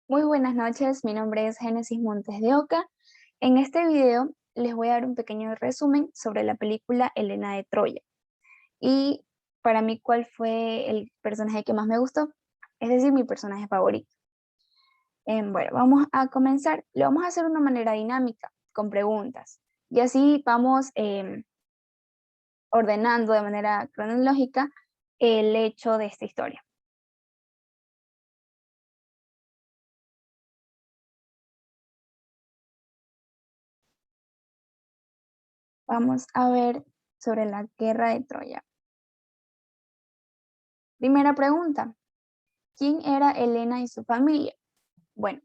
Muy buenas noches, mi nombre es Génesis Montes de Oca. En este video les voy a dar un pequeño resumen sobre la película Helena de Troya y para mí cuál fue el personaje que más me gustó, es decir, mi personaje favorito. Bueno, vamos a comenzar. Lo vamos a hacer de una manera dinámica, con preguntas, y así vamos ordenando de manera cronológica el hecho de esta historia. Vamos a ver sobre la guerra de Troya. Primera pregunta. ¿Quién era Helena y su familia? Bueno,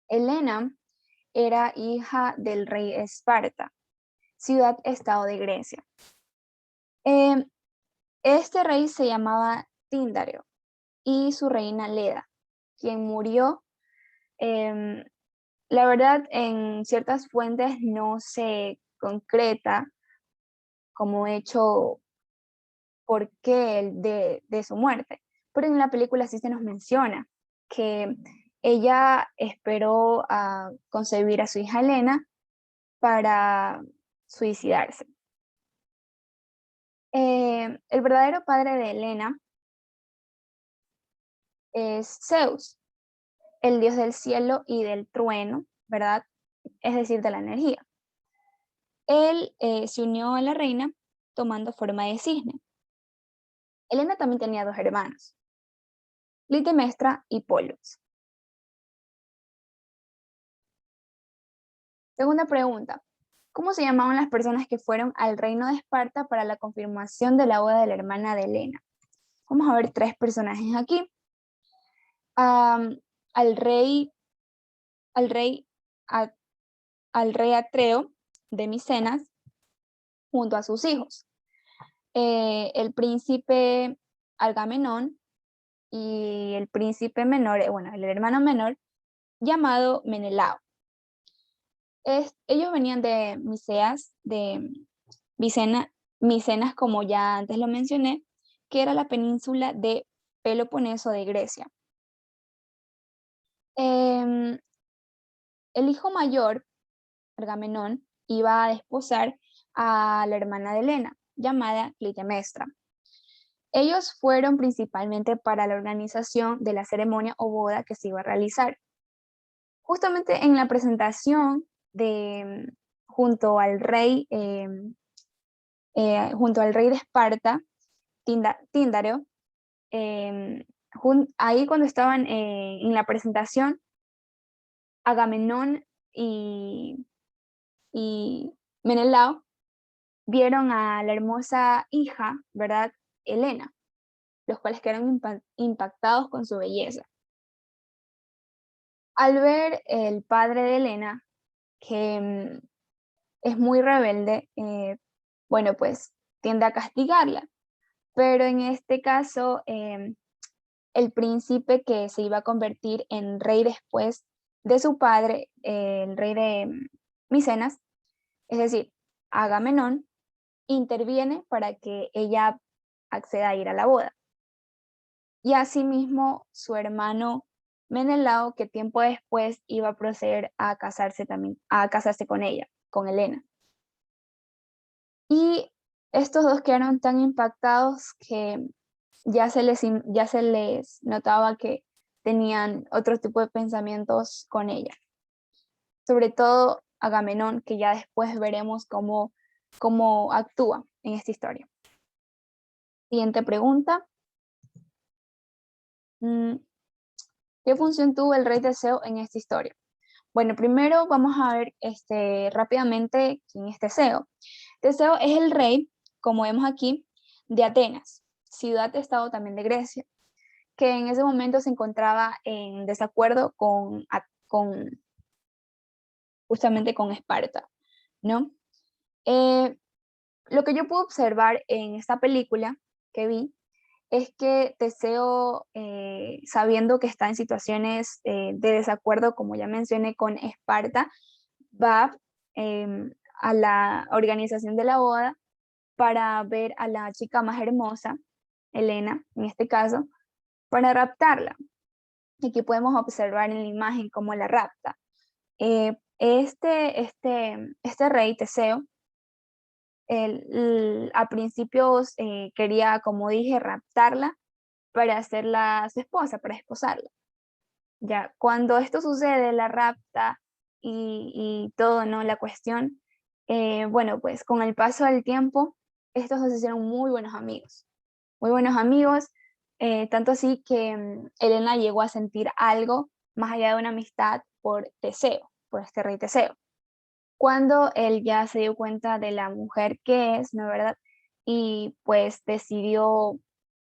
Helena era hija del rey Esparta, ciudad-estado de Grecia. Em, este rey se llamaba Tíndario y su reina Leda, quien murió. em, la verdad, en ciertas fuentes no se concreta como hecho por qué de su muerte, pero en la película sí se nos menciona que ella esperó a concebir a su hija Helena para suicidarse. El verdadero padre de Helena es Zeus, el dios del cielo y del trueno, ¿verdad? Es decir, de la energía. Él se unió a la reina tomando forma de cisne. Helena también tenía dos hermanos, Clitemnestra y Pollux. Segunda pregunta. ¿Cómo se llamaban las personas que fueron al reino de Esparta para la confirmación de la boda de la hermana de Helena? Vamos a ver tres personajes aquí. Am, al rey, al rey, a- al rey Atreo de Micenas junto a sus hijos. El príncipe Agamenón y el príncipe menor, bueno, el hermano menor, llamado Menelao. Ellos venían de Miceas, de Micenas, como ya antes lo mencioné, que era la península de Peloponeso de Grecia. Em, el hijo mayor, Agamenón, iba a desposar a la hermana de Helena, llamada Clitemnestra. Ellos fueron principalmente para la organización de la ceremonia o boda que se iba a realizar. Justamente en la presentación de junto al rey de Esparta, Tíndario, em, ahí cuando estaban en la presentación, Agamenón y Menelao vieron a la hermosa hija, ¿verdad? Helena, los cuales quedaron impactados con su belleza. Al ver el padre de Helena, que es muy rebelde, bueno, pues tiende a castigarla. Pero en este caso, el príncipe que se iba a convertir en rey después de su padre, el rey de Micenas, es decir, Agamenón, interviene para que ella acceda a ir a la boda. Y asimismo su hermano Menelao, que tiempo después iba a proceder a casarse también, a casarse con ella, con Helena. Y estos dos quedaron tan impactados que ya se les notaba que tenían otro tipo de pensamientos con ella. Sobre todo Agamenón, que ya después veremos cómo actúa en esta historia. Siguiente pregunta. Mm, ¿Qué función tuvo el rey Teseo en esta historia? Bueno, primero vamos a ver rápidamente quién es Teseo. Teseo es el rey, como vemos aquí, de Atenas, ciudad-estado también de Grecia, que en ese momento se encontraba en desacuerdo con justamente con Esparta, ¿no? Eh, lo que yo puedo observar en esta película que vi es que Teseo, sabiendo que está en situaciones de desacuerdo, como ya mencioné, con Esparta, va a la organización de la boda para ver a la chica más hermosa, Helena, en este caso, para raptarla. Aquí podemos observar en la imagen cómo la rapta. Este rey Teseo, a principios quería, como dije, raptarla para hacerla su esposa, para esposarla. Ya, cuando esto sucede, la rapta y todo, ¿no? La cuestión, bueno, pues con el paso del tiempo, estos se hicieron muy buenos amigos, tanto así que Helena llegó a sentir algo más allá de una amistad por Teseo, por este rey Teseo. Cuando él ya se dio cuenta de la mujer que es, ¿no es verdad? Y pues decidió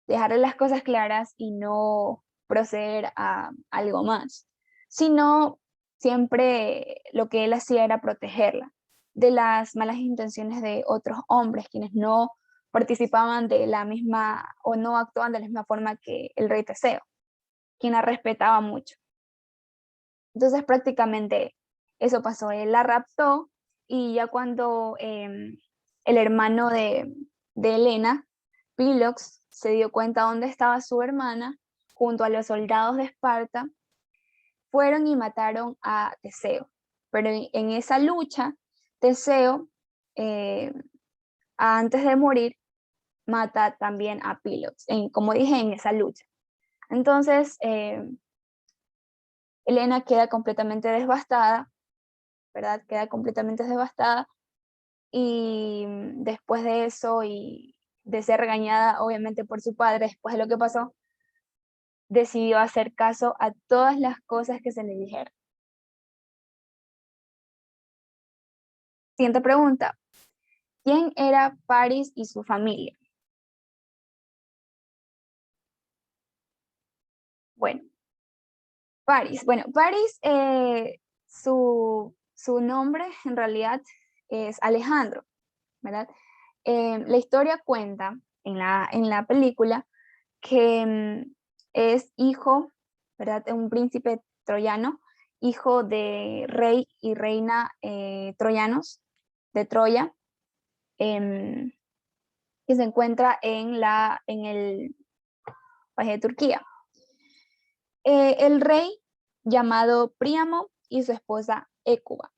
dejarle las cosas claras y no proceder a algo más, sino siempre lo que él hacía era protegerla de las malas intenciones de otros hombres, quienes no participaban de la misma o no actuaban de la misma forma que el rey Teseo, quien la respetaba mucho. Entonces prácticamente eso pasó, él la raptó y ya cuando el hermano de Helena, Pilox, se dio cuenta dónde estaba su hermana, junto a los soldados de Esparta, fueron y mataron a Teseo. Pero en esa lucha, Teseo, eh, antes de morir, mata también a Pilox, como dije, en esa lucha. Entonces, Helena queda completamente devastada, ¿verdad? Queda completamente devastada y después de eso y de ser regañada obviamente por su padre después de lo que pasó, decidió hacer caso a todas las cosas que se le dijeron. Siguiente pregunta. ¿Quién era Paris y su familia? Bueno, Paris. Bueno, Paris, su nombre en realidad es Alejandro, ¿verdad? La historia cuenta en la película que es hijo, ¿verdad? De un príncipe troyano, hijo de rey y reina troyanos de Troya, em, que se encuentra en el país de Turquía. El rey llamado Príamo y su esposa Écuba.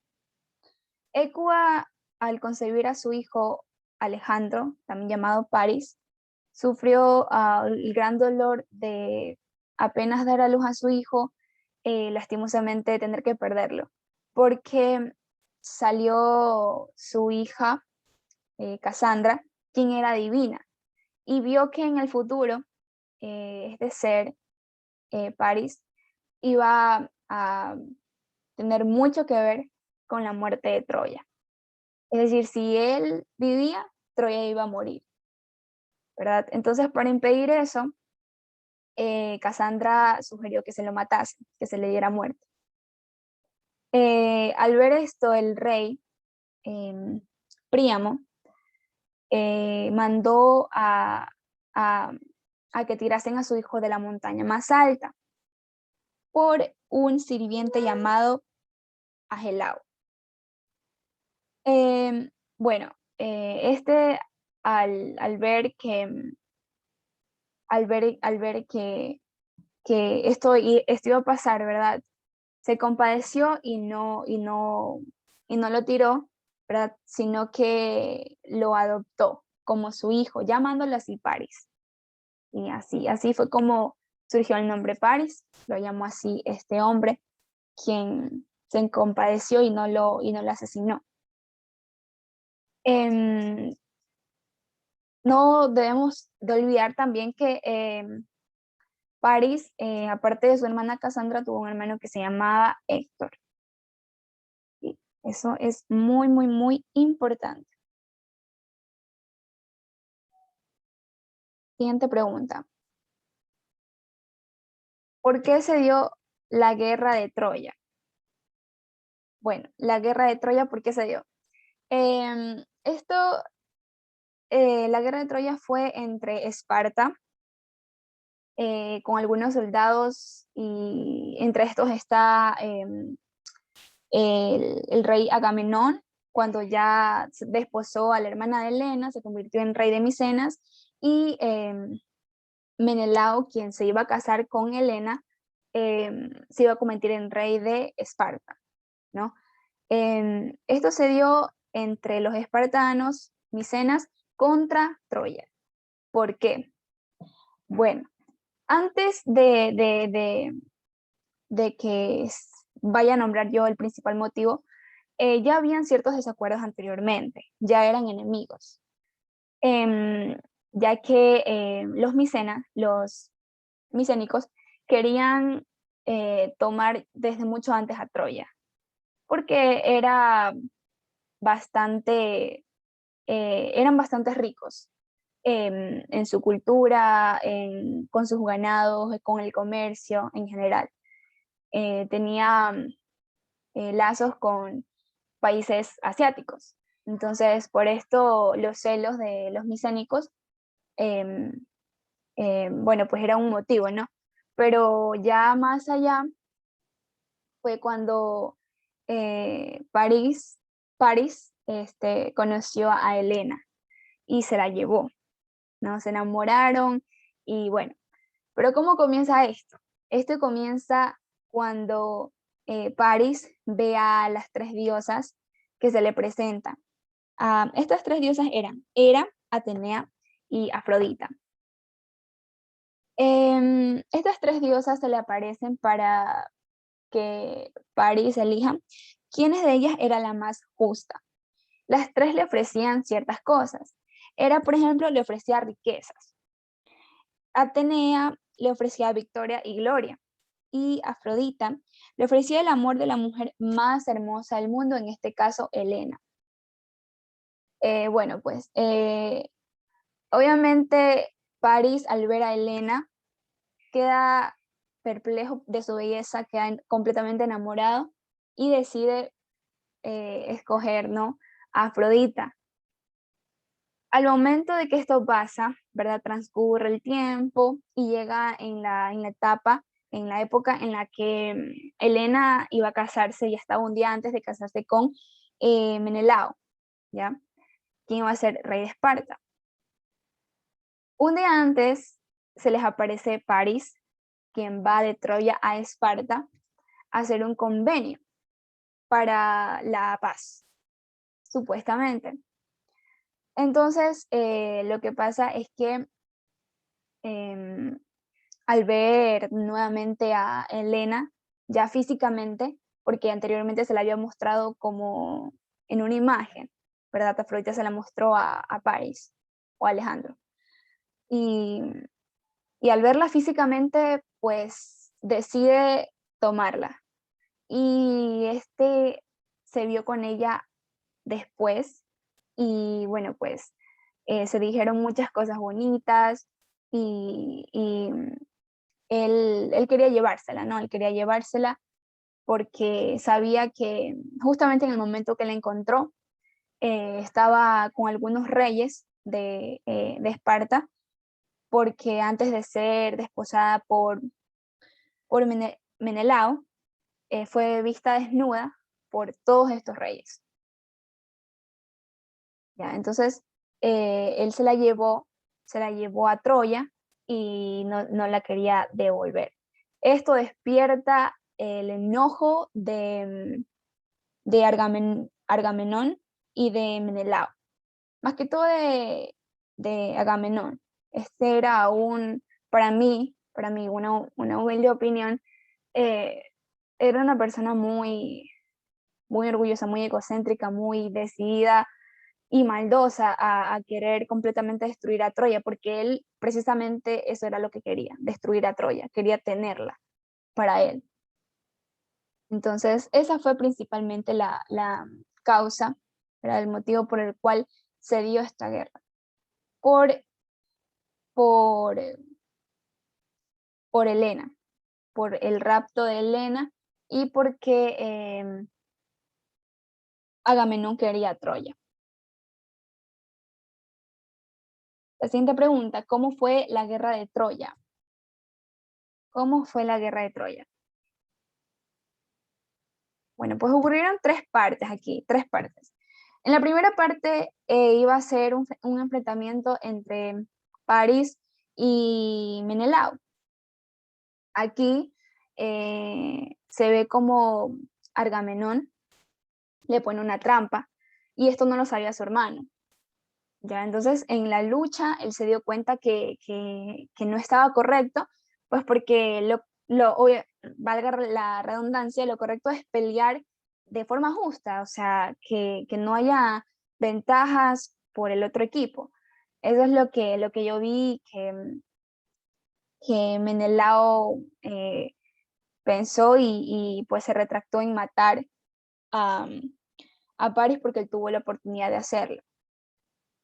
Écuba, al concebir a su hijo Alejandro, también llamado Paris, sufrió el gran dolor de apenas dar a luz a su hijo, lastimosamente tener que perderlo, porque salió su hija, Casandra, quien era divina, y vio que en el futuro, es de ser, París, iba a tener mucho que ver con la muerte de Troya. Es decir, si él vivía, Troya iba a morir, ¿verdad? Entonces, para impedir eso, Casandra sugirió que se lo matase, que se le diera muerte. Al ver esto, el rey, Príamo, mandó a, a que tirasen a su hijo de la montaña más alta por un sirviente llamado Agelao. Bueno, al ver que esto iba a pasar, ¿verdad? Se compadeció y no lo tiró, ¿verdad? Sino que lo adoptó como su hijo, llamándolo así Paris. Y así fue como surgió el nombre Paris, lo llamó así este hombre, quien se compadeció y no lo asesinó. Em, no debemos de olvidar también que Paris, aparte de su hermana Cassandra, tuvo un hermano que se llamaba Héctor. Y eso es muy, muy, muy importante. Siguiente pregunta. ¿Por qué se dio la guerra de Troya? Bueno, la guerra de Troya, ¿por qué se dio? Em, esto, la guerra de Troya fue entre Esparta, con algunos soldados, y entre estos está el rey Agamenón, cuando ya desposó a la hermana de Helena, se convirtió en rey de Micenas, y Menelao, quien se iba a casar con Helena, se iba a convertir en rey de Esparta, ¿no? Esto se dio entre los espartanos, Micenas, contra Troya. ¿Por qué? Bueno, antes de que vaya a nombrar yo el principal motivo, ya habían ciertos desacuerdos anteriormente, ya eran enemigos, em, ya que los micénicos, querían tomar desde mucho antes a Troya, porque eran bastante ricos en su cultura, con sus ganados, con el comercio en general. Tenían lazos con países asiáticos. Entonces, por esto los celos de los micénicos, em, bueno, pues era un motivo, ¿no? Pero ya más allá fue cuando París conoció a Helena y se la llevó, ¿no? Se enamoraron y bueno, pero ¿cómo comienza esto? Esto comienza cuando París ve a las tres diosas que se le presentan. Estas tres diosas eran Hera, Atenea y Afrodita. Estas tres diosas se le aparecen para que París elija quiénes de ellas era la más justa. Las tres le ofrecían ciertas cosas. Hera, por ejemplo, le ofrecía riquezas. Atenea le ofrecía victoria y gloria. Y Afrodita le ofrecía el amor de la mujer más hermosa del mundo, en este caso Helena. Bueno, pues obviamente París, al ver a Helena, queda perplejo de su belleza, queda completamente enamorado y decide escoger, ¿no?, a Afrodita. Al momento de que esto pasa, ¿verdad? Transcurre el tiempo y llega en la etapa, en la época en la que Helena iba a casarse, ya estaba un día antes de casarse con Menelao, ¿ya? Quien iba a ser rey de Esparta. Un día antes se les aparece París, quien va de Troya a Esparta a hacer un convenio para la paz, supuestamente. Entonces, lo que pasa es que em, al ver nuevamente a Helena, ya físicamente, porque anteriormente se la había mostrado como en una imagen, ¿verdad? Afrodita se la mostró a París o a Alejandro. Y, y al verla físicamente, pues decide tomarla. Y se vio con ella después y bueno, pues se dijeron muchas cosas bonitas y él quería llevársela, ¿no? Él quería llevársela porque sabía que justamente en el momento que la encontró, estaba con algunos reyes de Esparta, porque antes de ser desposada por Menelao, fue vista desnuda por todos estos reyes. ¿Ya? Entonces, él se la llevó a Troya y no la quería devolver. Esto despierta el enojo de Agamenón y de Menelao, más que todo de Agamenón. Este era para mí una humilde opinión, eh, era una persona muy, muy orgullosa, muy egocéntrica, muy decidida y maldosa a querer completamente destruir a Troya, porque él precisamente eso era lo que quería, destruir a Troya, quería tenerla para él. Entonces, esa fue principalmente la causa, era el motivo por el cual se dio esta guerra, por, por, por Helena, por el rapto de Helena y porque Agamenón quería a Troya. La siguiente pregunta, ¿cómo fue la guerra de Troya? ¿Cómo fue la guerra de Troya? Bueno, pues ocurrieron tres partes aquí, tres partes. En la primera parte iba a ser un enfrentamiento entre París y Menelao. Aquí se ve como Agamenón le pone una trampa, y esto no lo sabía su hermano. ¿Ya? Entonces, en la lucha, él se dio cuenta que no estaba correcto, pues porque valga la redundancia, lo correcto es pelear de forma justa, o sea, que no haya ventajas por el otro equipo. Eso es lo que yo vi que Menelao pensó y pues se retractó en matar a, a Paris porque él tuvo la oportunidad de hacerlo.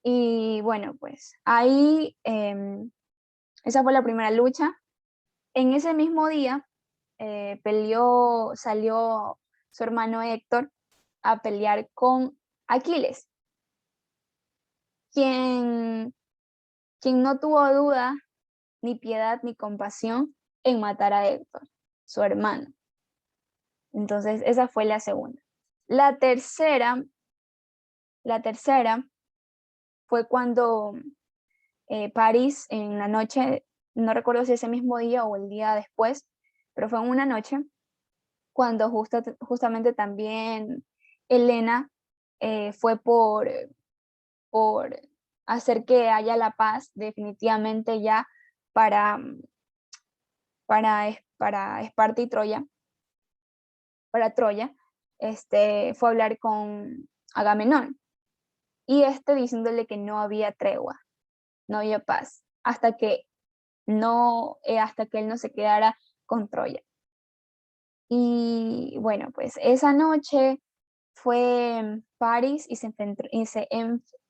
Y bueno, pues ahí esa fue la primera lucha. En ese mismo día salió su hermano Héctor a pelear con Aquiles, quien, quien no tuvo duda, ni piedad, ni compasión en matar a Héctor, su hermano. Entonces, esa fue la segunda. La tercera fue cuando París en la noche, no recuerdo si ese mismo día o el día después, pero fue en una noche cuando justamente también Helena fue por hacer que haya la paz definitivamente ya para, para Esparta y Troya, para Troya, fue a hablar con Agamenón, y diciéndole que no había tregua, no había paz, hasta que él no se quedara con Troya. Y bueno, pues esa noche fue París y se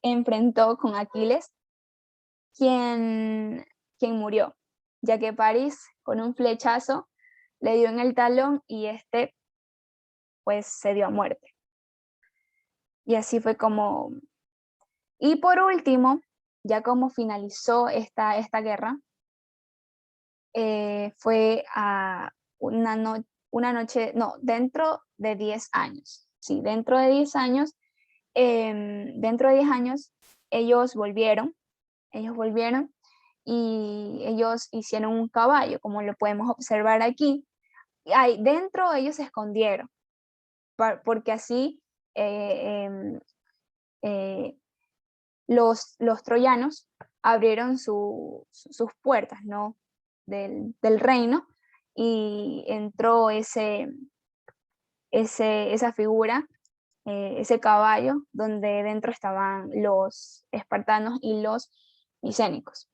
enfrentó con Aquiles, quien murió, ya que París con un flechazo le dio en el talón y pues se dio a muerte. Y así fue como... Y por último, ya como finalizó esta guerra, fue a una noche, no, dentro de 10 años. Sí, dentro de 10 años, ellos volvieron y ellos hicieron un caballo, como lo podemos observar aquí. Y ahí dentro ellos se escondieron, porque así eh, los troyanos abrieron sus puertas, ¿no? del reino, y entró esa figura, ese caballo, donde dentro estaban los espartanos y los micénicos.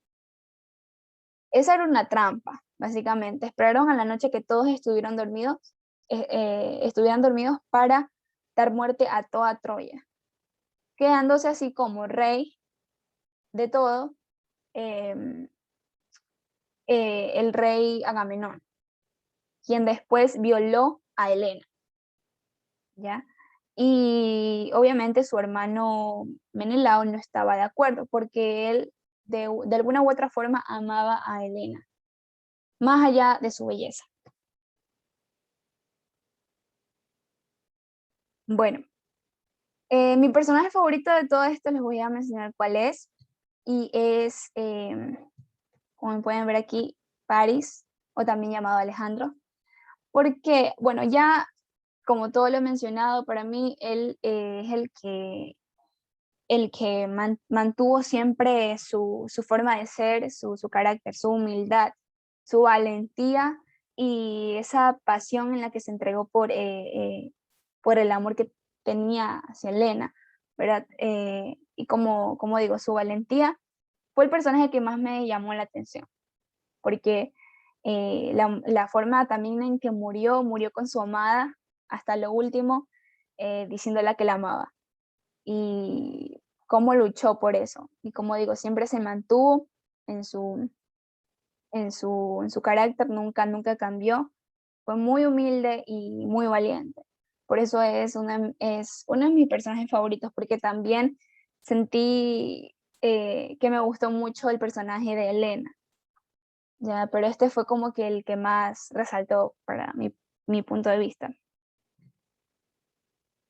Esa era una trampa, básicamente. Esperaron a la noche que todos estuvieran dormidos para dar muerte a toda Troya, quedándose así como rey de todo el rey Agamenón, quien después violó a Helena, ¿ya? Y obviamente su hermano Menelao no estaba de acuerdo, porque él de alguna u otra forma amaba a Helena, más allá de su belleza. Bueno, mi personaje favorito de todo esto les voy a mencionar cuál es, y es, como pueden ver aquí, París, o también llamado Alejandro, porque, bueno, ya como todo lo he mencionado, para mí él es el que mantuvo siempre su forma de ser, su carácter, su humildad, su valentía y esa pasión en la que se entregó por el amor que tenía hacia Helena, ¿verdad? Y como digo, su valentía fue el personaje que más me llamó la atención, porque la forma también en que murió con su amada hasta lo último, diciéndola que la amaba, y cómo luchó por eso. Y como digo, siempre se mantuvo en su carácter, nunca cambió, fue muy humilde y muy valiente. Por eso es uno de mis personajes favoritos, porque también sentí que me gustó mucho el personaje de Helena, ¿ya? Pero este fue como que el que más resaltó para mi punto de vista.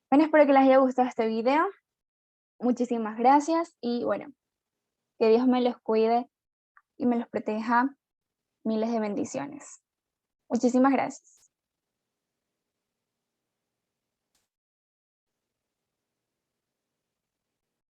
Bueno, espero que les haya gustado este video. Muchísimas gracias y bueno, que Dios me los cuide y me los proteja. Miles de bendiciones. Muchísimas gracias.